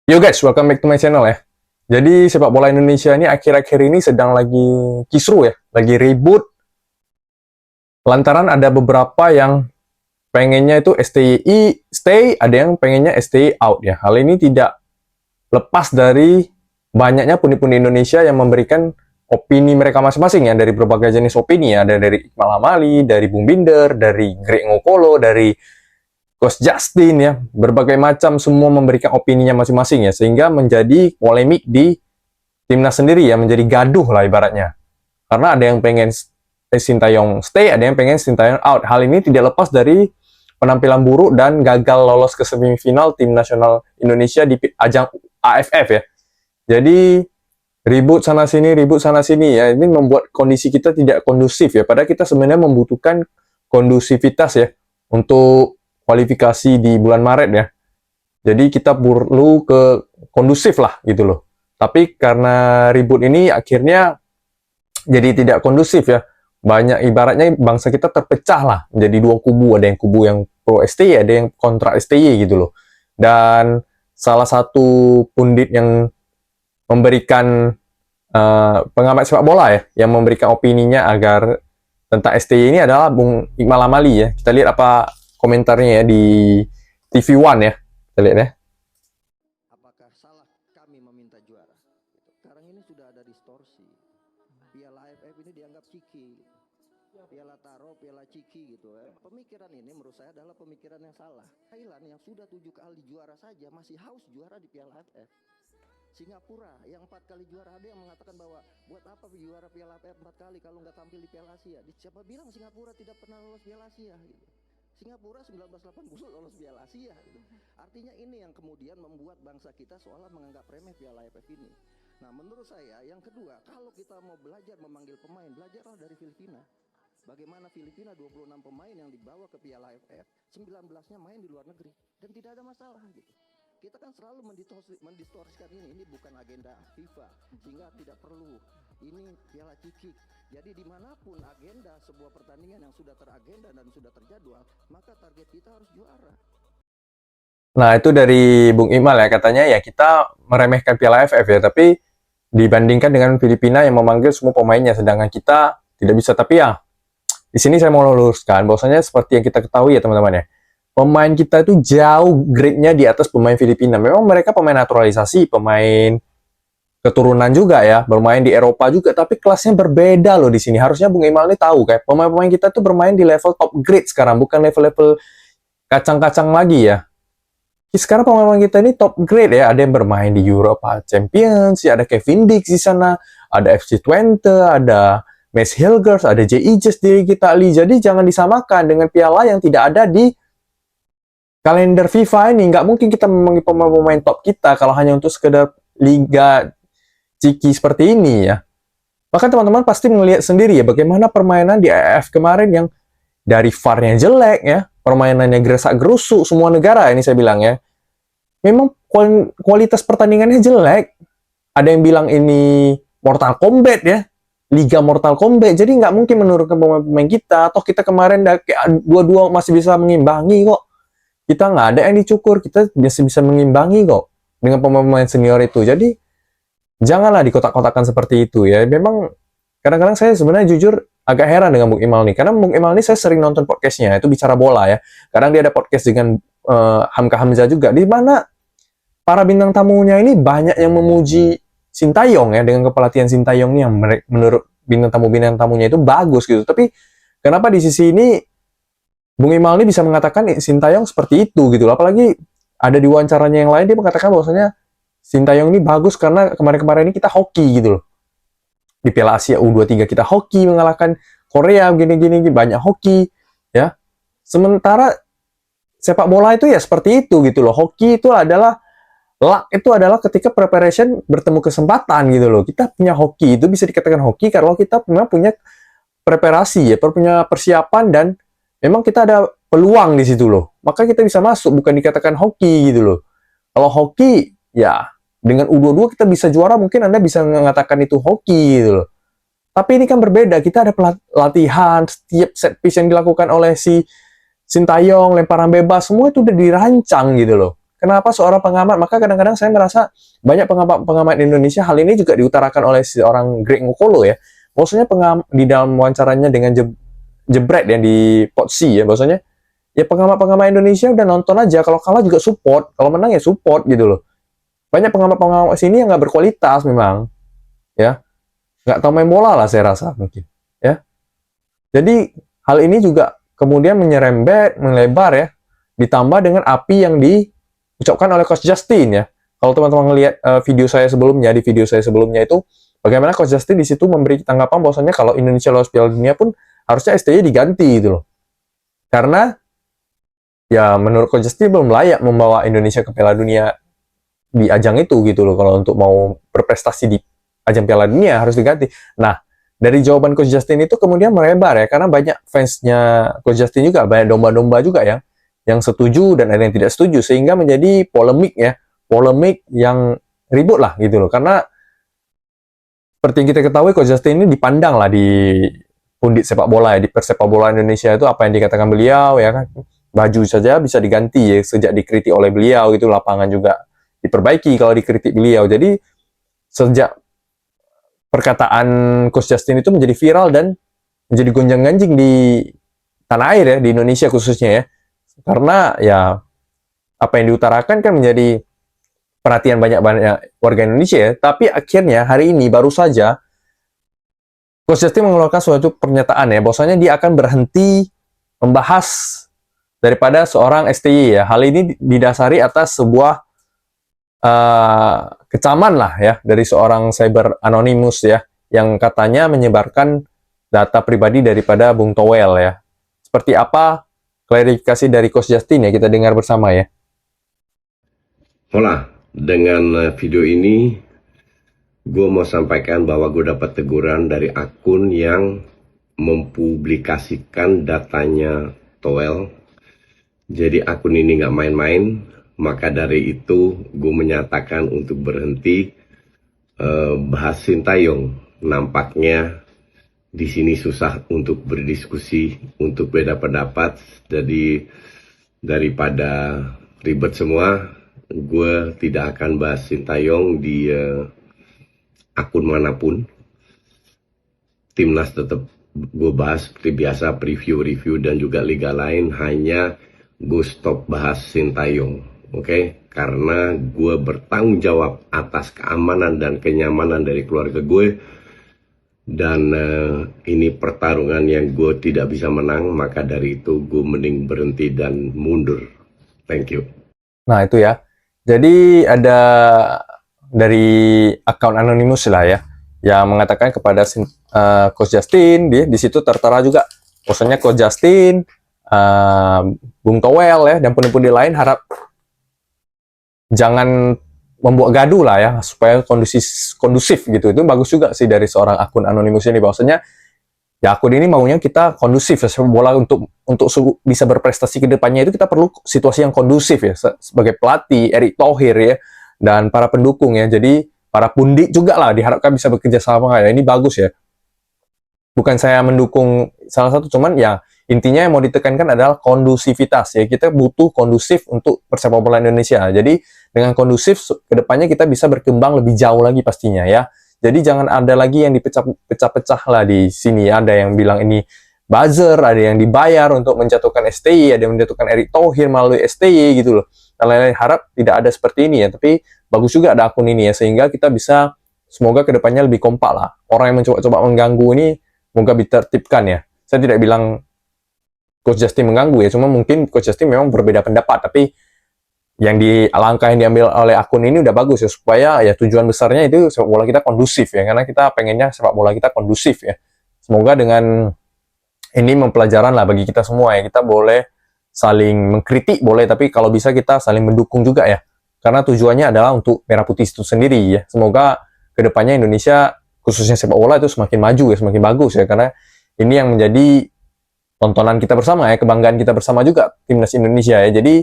Yo guys, welcome back to my channel ya. Jadi sepak bola Indonesia ini akhir-akhir ini sedang lagi kisruh ya, lagi ribut. Lantaran ada beberapa yang pengennya itu STI stay, ada yang pengennya STI out ya. Hal ini tidak lepas dari banyaknya pundi-pundi Indonesia yang memberikan opini mereka masing-masing ya, dari berbagai jenis opini ya, ada dari Iqbal Amali, dari Bung Binder, dari Greg Ngokolo, dari Coach Justin ya, berbagai macam semua memberikan opininya masing-masing ya, sehingga menjadi polemik di timnas sendiri ya, menjadi gaduh lah ibaratnya. Karena ada yang pengen Sintayong stay, ada yang pengen Sintayong out. Hal ini tidak lepas dari penampilan buruk dan gagal lolos ke semifinal tim nasional Indonesia di ajang AFF ya. Jadi ribut sana sini ya, ini membuat kondisi kita tidak kondusif ya. Padahal kita sebenarnya membutuhkan kondusivitas ya untuk kualifikasi di bulan Maret ya. Jadi kita perlu ke kondusif lah gitu loh. Tapi karena ribut ini akhirnya jadi tidak kondusif ya. Banyak ibaratnya bangsa kita terpecah lah menjadi dua kubu. Ada yang kubu yang pro STY, ada yang kontra STY gitu loh. Dan salah satu pundit yang memberikan pengamat sepak bola ya, yang memberikan opininya agar tentang STY ini adalah Bung Iqbal Amali ya. Kita lihat apa komentarnya ya di TV One ya. Kita lihat ya. Apakah salah kami meminta juara? Sekarang ini sudah ada distorsi. Piala AFF ini dianggap ciki. Piala Taro, Piala Ciki gitu ya. Pemikiran ini menurut saya adalah pemikiran yang salah. Thailand yang sudah 7 kali juara saja masih haus juara di Piala AFF. Singapura yang 4 kali juara, ada yang mengatakan bahwa buat apa juara Piala AFF 4 kali kalau nggak tampil di Piala Asia. Siapa bilang Singapura tidak pernah lolos Piala Asia gitu. Singapura 1980 lolos Piala Asia gitu. Artinya ini yang kemudian membuat bangsa kita seolah menganggap remeh Piala AFF ini. Nah menurut saya yang kedua, kalau kita mau belajar memanggil pemain, belajarlah dari Filipina. Bagaimana Filipina 26 pemain yang dibawa ke Piala AFF, 19-nya main di luar negeri dan tidak ada masalah gitu. Kita kan selalu mendistorsikan ini bukan agenda FIFA, sehingga tidak perlu ini Piala Ciki. Jadi dimanapun agenda sebuah pertandingan yang sudah teragenda dan sudah terjadwal, maka target kita harus juara. Nah itu dari Bung Iqbal ya, katanya ya kita meremehkan Piala AFF ya, tapi dibandingkan dengan Filipina yang memanggil semua pemainnya, sedangkan kita tidak bisa. Tapi ya di sini saya mau luruskan bahwasanya seperti yang kita ketahui ya teman-teman ya, pemain kita itu jauh grade-nya di atas pemain Filipina. Memang mereka pemain naturalisasi, pemain keturunan juga ya, bermain di Eropa juga, tapi kelasnya berbeda loh di sini. Harusnya Bung Iqbal ini tahu kayak pemain-pemain kita tuh bermain di level top grade sekarang, bukan level-level kacang-kacang lagi ya. Sekarang pemain-pemain kita ini top grade ya, ada yang bermain di Europa Champions, ya ada Kevin Dix di sana, ada FC Twente, ada Mads Hilgers, ada J.I. Jes di Liga Italia. Jadi jangan disamakan dengan piala yang tidak ada di kalender FIFA ini. Nggak mungkin kita memanggil pemain-pemain top kita kalau hanya untuk sekedar Liga Ciki seperti ini ya. Bahkan teman-teman pasti melihat sendiri ya bagaimana permainan di AFF kemarin yang dari VAR-nya jelek ya, permainannya gerusak-gerusuk semua negara ini saya bilang ya. Memang kualitas pertandingannya jelek. Ada yang bilang ini Mortal Kombat ya, Liga Mortal Kombat. Jadi nggak mungkin menurunkan pemain-pemain kita. Toh kita kemarin dua-dua masih bisa mengimbangi kok. Kita nggak ada yang dicukur, kita biasa bisa mengimbangi kok dengan pemain-pemain senior itu. Jadi janganlah dikotak-kotakan seperti itu ya. Memang kadang-kadang saya sebenarnya jujur agak heran dengan Bung Iqbal nih, karena Bung Iqbal ini saya sering nonton podcastnya, itu bicara bola ya. Kadang dia ada podcast dengan Hamka Hamzah juga, di mana para bintang tamunya ini banyak yang memuji Sintayong ya, dengan kepelatihan Sintayong ini yang menurut bintang tamunya itu bagus gitu. Tapi kenapa di sisi ini Bung Iqbal ini bisa mengatakan Sintayong seperti itu gitu loh. Apalagi ada di wawancaranya yang lain dia mengatakan bahwasanya Sintayong ini bagus karena kemarin-kemarin ini kita hoki gitu loh. Di Piala Asia U23 kita hoki mengalahkan Korea gini-gini banyak hoki ya. Sementara sepak bola itu ya seperti itu gitu loh. Hoki itu adalah luck, itu adalah ketika preparation bertemu kesempatan gitu loh. Kita punya hoki itu bisa dikatakan hoki kalau kita memang punya preparasi ya, punya persiapan dan memang kita ada peluang di situ loh. Maka kita bisa masuk, bukan dikatakan hoki gitu loh. Kalau hoki ya dengan U22 kita bisa juara, mungkin Anda bisa mengatakan itu hoki gitu loh. Tapi ini kan berbeda, kita ada latihan, setiap set piece yang dilakukan oleh si Sintayong, lemparan bebas, semua itu udah dirancang gitu loh. kenapa seorang pengamat, maka kadang-kadang saya merasa banyak pengamat Indonesia, hal ini juga diutarakan oleh seorang Greg Ngokolo ya, bahwasanya di dalam wawancaranya dengan Jebret ya di Potsi ya, bahwasanya ya pengamat-pengamat Indonesia udah nonton aja, kalau kalah juga support, kalau menang ya support gitu loh. Banyak pengamat-pengamat sini yang nggak berkualitas memang, ya, nggak tahu main bola lah saya rasa mungkin, ya. Jadi hal ini juga kemudian menyerempet, melebar ya, ditambah dengan api yang diucapkan oleh Coach Justin ya. Kalau teman-teman ngelihat video saya sebelumnya, di video saya sebelumnya itu, bagaimana Coach Justin di situ memberi tanggapan bahwasanya kalau Indonesia lolos Piala Dunia pun harusnya STY diganti gitu loh. Karena ya menurut Coach Justin belum layak membawa Indonesia ke Piala Dunia di ajang itu gitu loh. Kalau untuk mau berprestasi di ajang Piala Dunia harus diganti. Nah, dari jawaban Coach Justin itu kemudian melebar ya, karena banyak fansnya Coach Justin juga, banyak domba-domba juga yang setuju dan ada yang tidak setuju, sehingga menjadi polemik ya, polemik yang ribut lah gitu loh. Karena seperti yang kita ketahui, Coach Justin ini dipandang lah di pundit sepak bola ya, di persepak bola Indonesia itu apa yang dikatakan beliau ya kan, baju saja bisa diganti ya sejak dikritik oleh beliau, itu lapangan juga diperbaiki kalau dikritik beliau. Jadi sejak perkataan Coach Justin itu menjadi viral dan menjadi gonjang-ganjing di tanah air ya, di Indonesia khususnya ya. Karena ya apa yang diutarakan kan menjadi perhatian banyak warga Indonesia ya. Tapi akhirnya hari ini baru saja Coach Justin mengeluarkan suatu pernyataan ya, bahwasanya dia akan berhenti membahas daripada seorang STY ya. Hal ini didasari atas sebuah kecaman lah ya dari seorang cyber anonymous ya, yang katanya menyebarkan data pribadi daripada Bung Towel ya. Seperti apa klarifikasi dari Coach Justin ya, kita dengar bersama ya. Hola, dengan video ini gue mau sampaikan bahwa gue dapat teguran dari akun yang mempublikasikan datanya Towel. Jadi akun ini nggak main-main. Maka dari itu gue menyatakan untuk berhenti bahas Sintayong. Nampaknya di sini susah untuk berdiskusi, untuk beda pendapat. Jadi daripada ribet semua, gue tidak akan bahas Sintayong di akun manapun. Timnas tetap gue bahas seperti biasa, preview dan juga liga lain. Hanya gue stop bahas Sintayong. Oke, karena gue bertanggung jawab atas keamanan dan kenyamanan dari keluarga gue, dan ini pertarungan yang gue tidak bisa menang, maka dari itu gue mending berhenti dan mundur. Thank you. Nah itu ya, jadi ada dari akun anonymous lah ya, yang mengatakan kepada Coach Justin, di situ tertera juga, maksudnya Coach Justin, Bung Towel ya, dan pundi-pundi lain harap jangan membuat gaduh lah ya, supaya kondusif gitu. Itu bagus juga sih dari seorang akun anonimus ini, bahwasanya ya akun ini maunya kita kondusif ya, sepak bola untuk bisa berprestasi ke depannya itu kita perlu situasi yang kondusif ya, sebagai pelatih Erick Thohir ya, dan para pendukung ya. Jadi para pundit juga lah diharapkan bisa bekerja sama ya. Ini bagus ya. Bukan saya mendukung salah satu, cuman ya intinya yang mau ditekankan adalah kondusivitas ya. Kita butuh kondusif untuk persepak bola Indonesia. Jadi dengan kondusif kedepannya kita bisa berkembang lebih jauh lagi pastinya ya. Jadi jangan ada lagi yang dipecah-pecah lah di sini. Ada yang bilang ini buzzer, ada yang dibayar untuk menjatuhkan STY, ada yang menjatuhkan Erick Thohir melalui STY gitu loh. Lain-lain harap tidak ada seperti ini ya. Tapi bagus juga ada akun ini ya, sehingga kita bisa semoga kedepannya lebih kompak lah. Orang yang mencoba-coba mengganggu ini semoga ditertibkan ya. Saya tidak bilang Coach Justin mengganggu ya, cuma mungkin Coach Justin memang berbeda pendapat, tapi yang langkah yang diambil oleh akun ini udah bagus ya, supaya ya tujuan besarnya itu sepak bola kita kondusif ya, karena kita pengennya sepak bola kita kondusif ya. Semoga dengan ini mempelajaran lah bagi kita semua ya, kita boleh saling mengkritik boleh, tapi kalau bisa kita saling mendukung juga ya, karena tujuannya adalah untuk merah putih itu sendiri ya. Semoga kedepannya Indonesia khususnya sepak bola itu semakin maju ya, semakin bagus ya, karena ini yang menjadi tontonan kita bersama ya, kebanggaan kita bersama juga timnas Indonesia ya. Jadi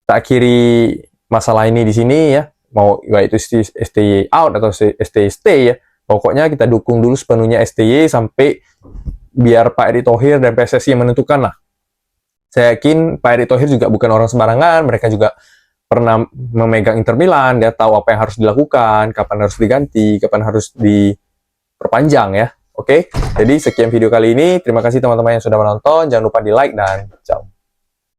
tak akhiri masalah ini di sini ya, mau yaitu STY out atau STY stay ya, pokoknya kita dukung dulu sepenuhnya STY sampai biar Pak Erick Thohir dan PSSI yang menentukan lah. Saya yakin Pak Erick Thohir juga bukan orang sembarangan, mereka juga pernah memegang Inter Milan, dia tahu apa yang harus dilakukan, kapan harus diganti, kapan harus diperpanjang ya. Oke, jadi sekian video kali ini. Terima kasih teman-teman yang sudah menonton. Jangan lupa di like dan ciao.